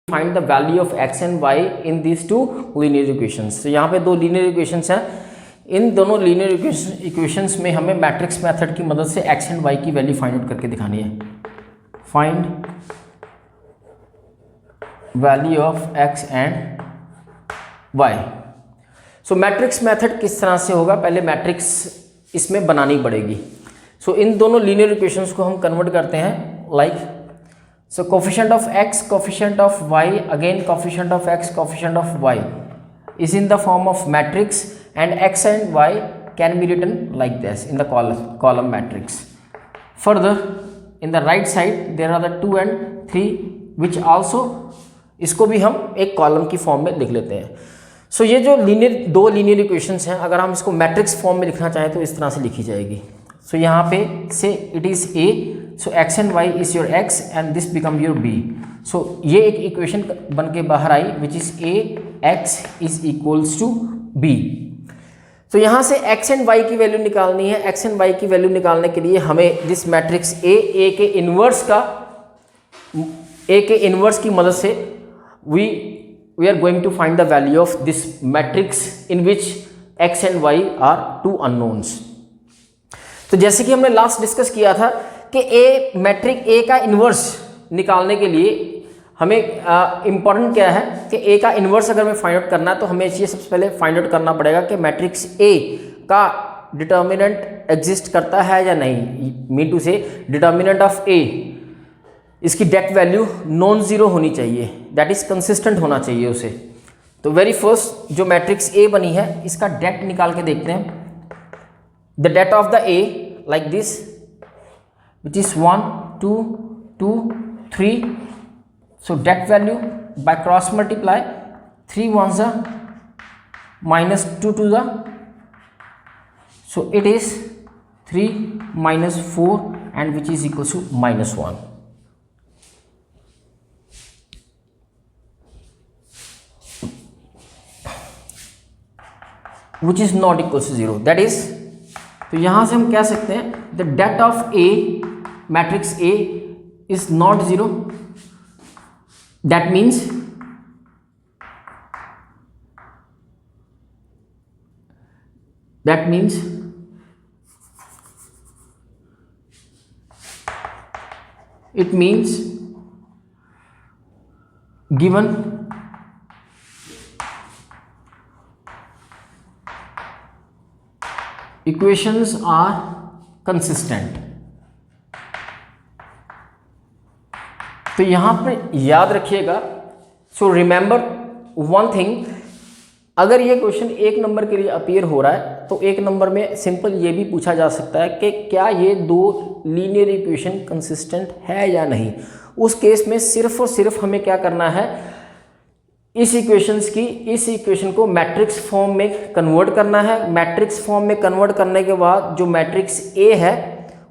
Find the value of x and y in these two linear equations. तो यहाँ पे दो लीनियर इक्वेशंस हैं, इन दोनों लीनियर इक्वेशंस में हमें मैट्रिक्स मेथड की मदद से एक्स एंड वाई की वैल्यू फाइंड आउट करके दिखानी है। Find value of x and y. So matrix method किस तरह से होगा, पहले मैट्रिक्स इसमें बनानी पड़ेगी। सो इन दोनों लीनियर इक्वेशंस को हम कन्वर्ट करते हैं like, so coefficient of x, coefficient of y, again coefficient of x, coefficient of y is in the form of matrix and x and y can be written like this in the column matrix. Further in the right side there are the 2 and 3 which also, इसको भी हम एक column की form में लिख लेते हैं। सो ये जो दो लीनियर इक्वेशंस हैं, अगर हम इसको मैट्रिक्स फॉर्म में लिखना चाहें तो इस तरह से लिखी जाएगी। सो यहाँ पे say it is a, so x and y is your x and this become your b. So ये एक इक्वेशन बन के बाहर आई which is a x is equals to B. तो यहाँ से एक्स एंड वाई की वैल्यू निकालनी है। एक्स एंड वाई की वैल्यू निकालने के लिए हमें दिस मैट्रिक्स ए के इन्वर्स की मदद से we are going to find the value of this matrix in which x and y are two unknowns। तो जैसे कि हमने लास्ट डिस्कस किया था कि मैट्रिक ए का इन्वर्स निकालने के लिए हमें इम्पॉर्टेंट क्या है कि ए का इन्वर्स अगर हमें फाइंड आउट करना है तो हमें ये सबसे पहले फाइंड आउट करना पड़ेगा कि मैट्रिक्स ए का डिटर्मिनेंट एग्जिस्ट करता है या नहीं। मीन टू से डिटर्मिनेंट ऑफ ए, इसकी डेट वैल्यू नॉन जीरो होनी चाहिए, दैट इज कंसिस्टेंट होना चाहिए उसे। तो वेरी फर्स्ट जो मैट्रिक्स ए बनी है इसका डेट निकाल के देखते हैं। The det of the A like this which is 1 2 2 3। So det value by cross multiply 3 1s minus 2 2s, so it is 3 minus 4 and which is equals to minus 1। which is not equals to 0, that is, तो यहां से हम कह सकते हैं the det of A matrix A is not 0, that means it means given equations are consistent। तो यहां पर याद रखिएगा, सो रिमेंबर वन थिंग, अगर ये क्वेश्चन एक नंबर के लिए अपीयर हो रहा है तो एक नंबर में सिंपल ये भी पूछा जा सकता है कि क्या ये दो लीनियर इक्वेशन कंसिस्टेंट है या नहीं। उस केस में सिर्फ और सिर्फ हमें क्या करना है, इस इक्वेशन को मैट्रिक्स फॉर्म में कन्वर्ट करना है। मैट्रिक्स फॉर्म में कन्वर्ट करने के बाद जो मैट्रिक्स ए है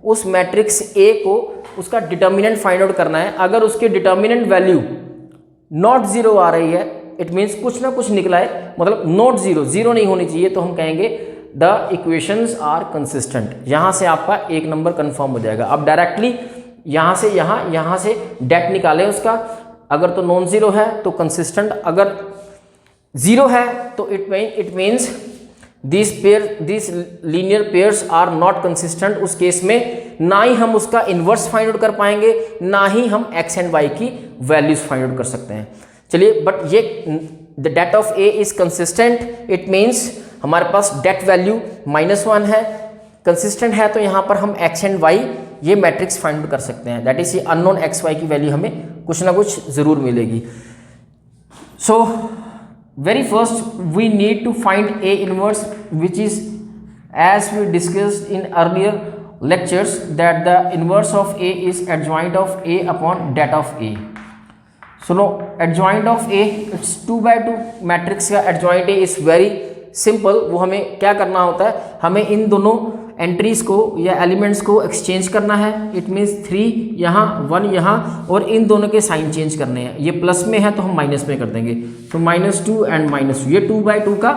उस मैट्रिक्स ए को उसका डिटर्मिनेंट फाइंड आउट करना है। अगर उसके डिटर्मिनेंट वैल्यू नॉट 0 आ रही है, इट मीन्स कुछ ना कुछ निकला है, मतलब नॉट 0 नहीं होनी चाहिए, तो हम कहेंगे द इक्वेशंस आर कंसिस्टेंट। यहाँ से आपका एक नंबर कंफर्म हो जाएगा। अब डायरेक्टली यहाँ से यहाँ से डेट निकालें उसका, अगर तो नॉन जीरो है तो कंसिस्टेंट, अगर 0 है तो it means this linear pairs are not consistent. उस केस में ना ही हम उसका इन्वर्स फाइंड आउट कर पाएंगे, ना ही हम एक्स एंड वाई की वैल्यूज फाइंड आउट कर सकते हैं। चलिए, बट ये the det of A is consistent, it means हमारे पास डेट वैल्यू -1 है, कंसिस्टेंट है, तो यहाँ पर हम एक्स एंड वाई ये मैट्रिक्स फाइंड आउट कर सकते हैं। दैट इज ये अननोन एक्स वाई की वैल्यू हमें कुछ ना कुछ जरूर मिलेगी। सो very first we need to find A inverse, which is, as we discussed in earlier lectures, that the inverse of A is adjoint of A upon det of A। So now adjoint of A, it's 2/2 matrix का adjoint A is very simple। वो हमें क्या करना होता है, हमें इन दोनों entries को या एलिमेंट्स को एक्सचेंज करना है। इट मीन्स 3 यहाँ 1 यहाँ, और इन दोनों के साइन चेंज करने हैं। ये प्लस में है तो हम माइनस में कर देंगे, तो -2 एंड -2, ये 2/2 का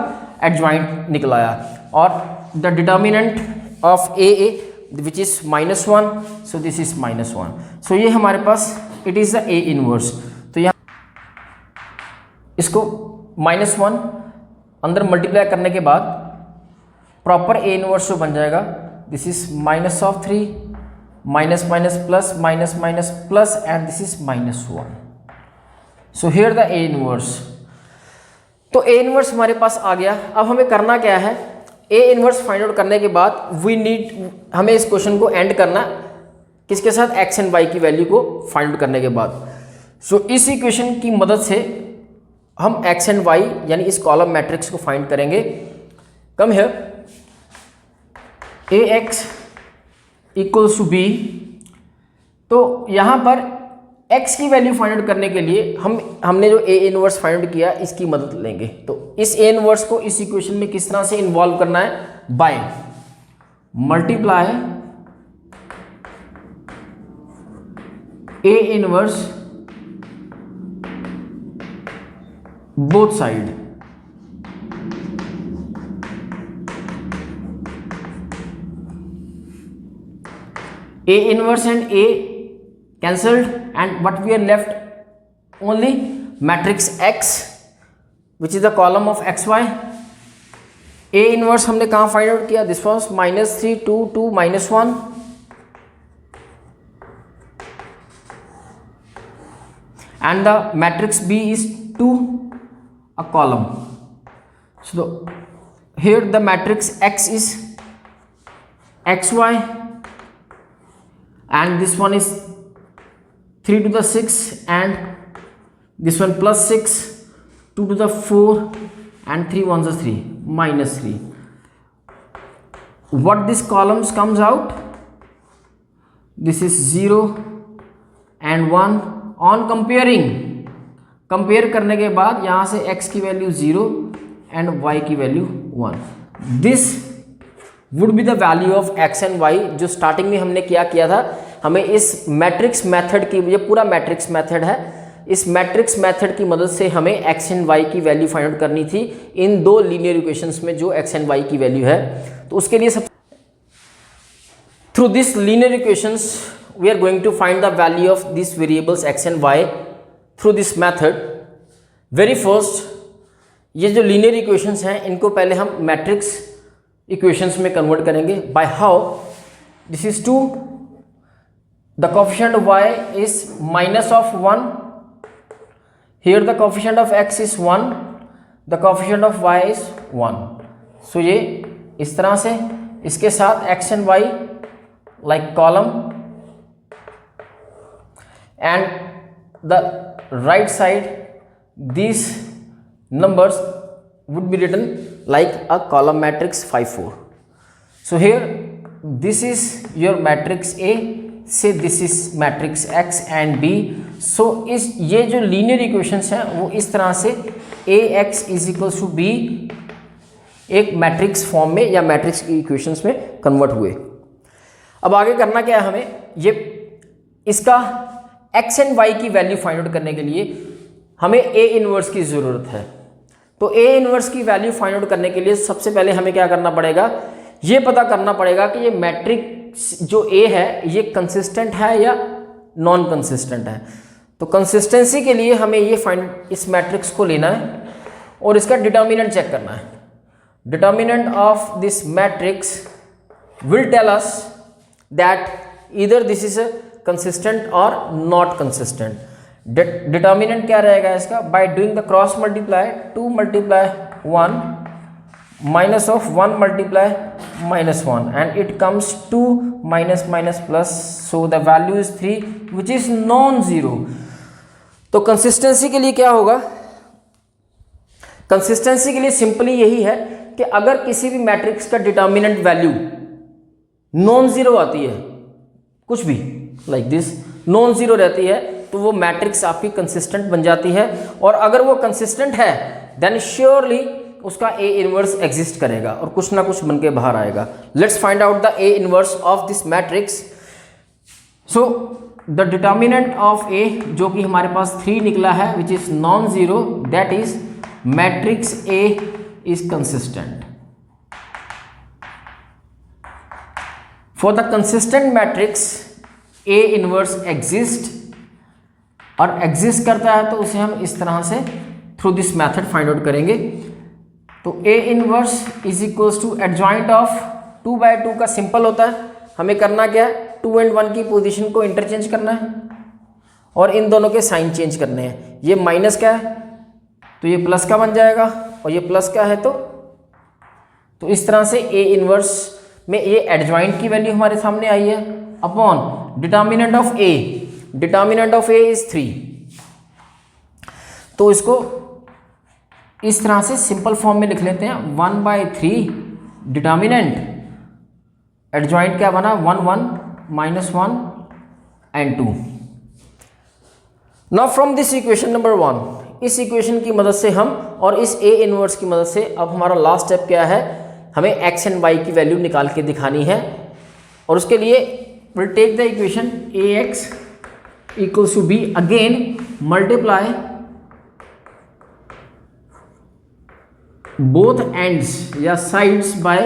एडजॉइंट निकलाया। और the determinant of A which is -1, so this is -1। So ये हमारे पास it is the A inverse. तो यहाँ इसको -1 अंदर मल्टीप्लाई करने के बाद प्रॉपर ए इनवर्स जो बन जाएगा, this is -3 minus minus plus minus minus plus and this is -1. So here the A inverse. तो ए इनवर्स हमारे पास आ गया. अब हमें करना क्या है, ए इनवर्स फाइंड आउट करने के बाद हमें इस क्वेश्चन को एंड करना किसके साथ, एक्स एंड वाई की वैल्यू को फाइंड आउट करने के बाद. सो इस इक्वेशन की मदद से हम एक्स एंड वाई यानी इस कॉलम मैट्रिक्स को फाइंड करेंगे. Come here, A x equals to B. तो यहाँ पर x की वैल्यू फाइंड आउट करने के लिए हमने जो a इनवर्स फाइंड आउट किया इसकी मदद लेंगे. तो इस a इनवर्स को इस इक्वेशन में किस तरह से इन्वॉल्व करना है, by multiply a inverse both side. A inverse and A cancelled and what we are left only matrix X which is the column of XY. A inverse हमने कहाँ फाइंड आउट किया, this was -3 2 2 -1 and the matrix B is 2 a column. So here the matrix X is XY and this one is 3 to the 6 and this one plus 6, 2 to the 4 and 3 ones are 3, -3. What this columns comes out, this is 0 and 1. On comparing, compare करने के बाद यहाँ से x की value 0 and y की value 1. This would be the value of x and y. जो starting में हमने क्या किया था, हमें इस मैट्रिक्स मेथड की, ये पूरा मैट्रिक्स मेथड है, इस मैट्रिक्स मेथड की मदद से हमें x एंड y की वैल्यू फाइंड आउट करनी थी इन दो लीनियर इक्वेशंस में जो x एंड y की वैल्यू है. तो उसके लिए सब through this linear equations we are going to find the value of this variables x and y through this method. Very first, ये जो लीनियर इक्वेशंस हैं इनको पहले हम मैट्रिक्स इक्वेशंस में कन्वर्ट करेंगे. By how, this is 2, the coefficient of y is -1, here the coefficient of x is 1, the coefficient of y is 1. so ये इस तरह से इसके साथ x and y like column and the right side these numbers would be written like a column matrix 5 4. so here this is your matrix A, say this is matrix X and B. so इस ये जो linear equations हैं वो इस तरह से AX is equals to B एक matrix form में या मैट्रिक्स इक्वेशंस में कन्वर्ट हुए. अब आगे करना क्या है हमें, ये इसका x एंड y की वैल्यू फाइंड आउट करने के लिए हमें A इनवर्स की ज़रूरत है. तो A इनवर्स की वैल्यू फाइंड आउट करने के लिए सबसे पहले हमें क्या करना पड़ेगा, ये पता करना पड़ेगा कि ये मैट्रिक्स जो A है ये कंसिस्टेंट है या नॉन कंसिस्टेंट है. तो कंसिस्टेंसी के लिए हमें ये इस मैट्रिक्स को लेना है और इसका डिटर्मिनेंट चेक करना है. Determinant of this matrix will tell us that either this is consistent और नॉट कंसिस्टेंट. डिटर्मिनेंट क्या रहेगा इसका, by doing the cross multiply 2 multiply 1 minus of 1 multiply -1 and it comes 2 minus minus plus, so the value is 3 which is non-zero. तो consistency के लिए क्या होगा, consistency के लिए सिंपली यही है कि अगर किसी भी मैट्रिक्स का डिटर्मिनेंट वैल्यू नॉन जीरो आती है, कुछ भी लाइक दिस नॉन जीरो रहती है, तो वो मैट्रिक्स आपकी कंसिस्टेंट बन जाती है. और अगर वो कंसिस्टेंट है देन श्योरली उसका A इनवर्स एग्जिस्ट करेगा और कुछ ना कुछ बन के बाहर आएगा. Let's find out the A inverse of this matrix. So the determinant of A जो कि हमारे पास 3 निकला है which is non zero, that is matrix A is consistent. For the consistent matrix A inverse exist, और exist करता है तो उसे हम इस तरह से through this method find out करेंगे। तो A inverse is equals to adjoint of 2/2 का सिंपल होता है, हमें करना क्या है, 2 और 1 की पोजीशन को इंटरचेंज करना है और इन दोनों के साइन चेंज करने हैं। ये माइनस का है तो ये प्लस का बन जाएगा और ये प्लस का है तो इस तरह से ए इनवर्स में ये एडजॉइंट की वैल्यू हमारे सामने आई है upon determinant of A. Determinant of A is 3, तो इसको इस तरह से सिंपल फॉर्म में लिख लेते हैं 1/3 डिटर्मिनेंट एडजॉइंट क्या बना 1 1 -1 and 2। Now from this equation number 1, इस इक्वेशन की मदद से हम और इस ए इनवर्स की मदद से अब हमारा लास्ट स्टेप क्या है, हमें एक्स एंड वाई की वैल्यू निकाल के दिखानी है। और उसके लिए will take the equation A x equals to B, again multiply both ends या sides by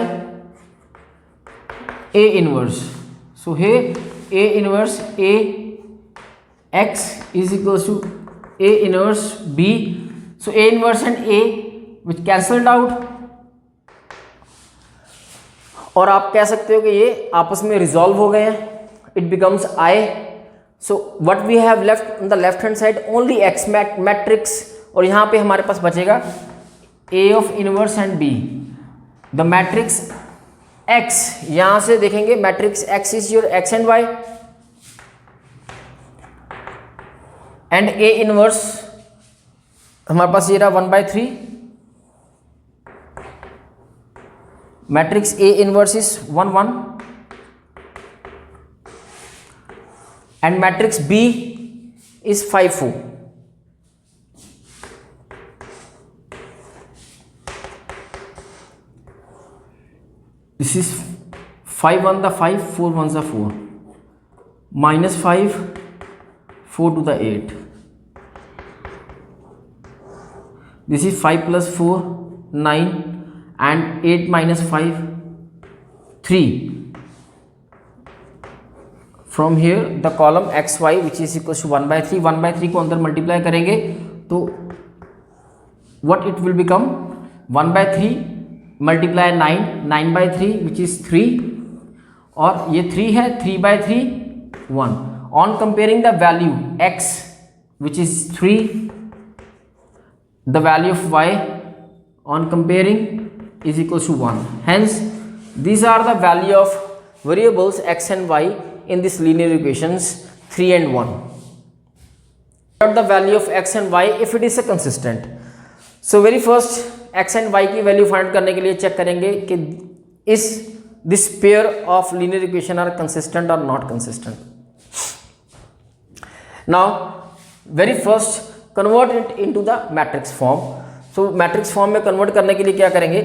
A inverse. So hey A inverse A x is equals to A inverse B. So A inverse and A which cancelled out, और आप कह सकते हो कि ये आपस में रिजॉल्व हो गए हैं, it becomes I. So what we have left on the left hand side only X matrix, और यहाँ पे हमारे पास बचेगा A of inverse and B. The matrix X, यहां से देखेंगे matrix X is your x and Y, and A inverse हमारे पास ये रहा 1/3। Matrix A inverse is 1 1 and matrix B is 5 4। This is 5 1 the 5, 4 1 the 4, -5 4 to the 8. This is 5 plus 4 9 and 8 minus 5 3. From here the column x y which is equals to 1/3, 1/3 को अंदर multiply करेंगे तो what it will become 1/3 multiply 9, 9/3 which is 3, और ये 3 है 3/3 1। On comparing the value x which is 3, the value of y on comparing is equal to 1। Hence these are the value of variables x and y in this linear equations 3 and 1. The value of x and y if it is a consistent. So very first x and y की value find करने के लिए check करेंगे कि इस this pair of linear equation are consistent और not consistent. Now very first convert it into the matrix form. So matrix form में convert करने के लिए क्या करेंगे,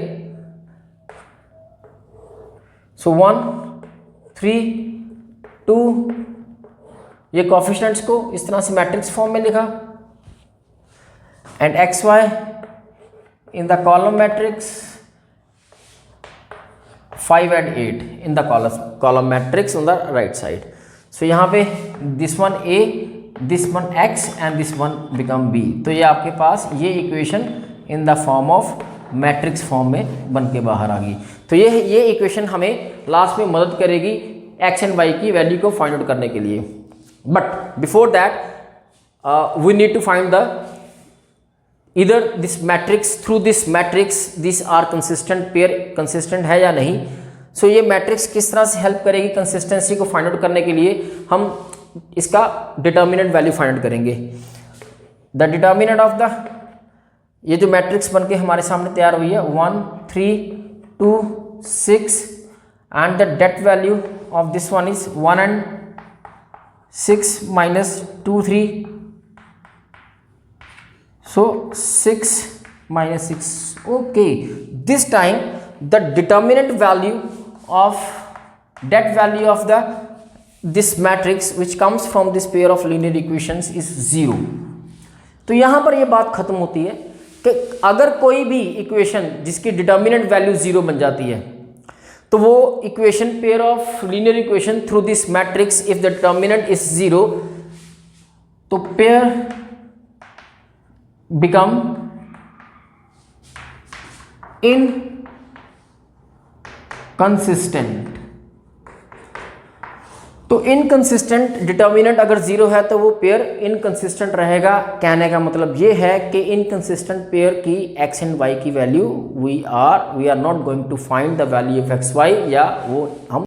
सो 1 3 2 ये कोएफिशिएंट्स को इस तरह से मैट्रिक्स फॉर्म में लिखा, and x y in the column matrix 5 and 8 in the column matrix on the right side. So यहाँ पे this one A, this one X and this one become B. तो ये आपके पास ये equation in the form of matrix form में बन के बाहर आ गई। तो ये इक्वेशन हमें लास्ट में मदद करेगी x and y की वैल्यू को फाइंड आउट करने के लिए। But before that we need to find the either this matrix, through this matrix these are consistent pair, consistent है या नहीं। सो ये मैट्रिक्स किस तरह से हेल्प करेगी कंसिस्टेंसी को फाइंड आउट करने के लिए, हम इसका डिटर्मिनेंट वैल्यू फाइंड आउट करेंगे। द डिटर्मिनेंट ऑफ द ये जो मैट्रिक्स बनके हमारे सामने तैयार हुई है 1 3 2 6 and the det value of this one is 1 and 6 minus 2 3, so 6 minus 6. Okay, this time the determinant value of that value of the this matrix which comes from this pair of linear equations is 0. तो यहाँ पर ये बात खत्म होती है कि अगर कोई भी इक्वेशन जिसकी डिटर्मिनेंट वैल्यू 0 बन जाती है तो वो equation pair of linear equation through this matrix if the determinant is 0 तो पेयर become इनकंसिस्टेंट। तो इनकंसिस्टेंट डिटर्मिनेंट अगर जीरो है तो वो पेयर इनकंसिस्टेंट रहेगा। कहने का मतलब ये है कि इनकंसिस्टेंट पेयर की एक्स एंड वाई की value we are not going to find the value of x y, या वो हम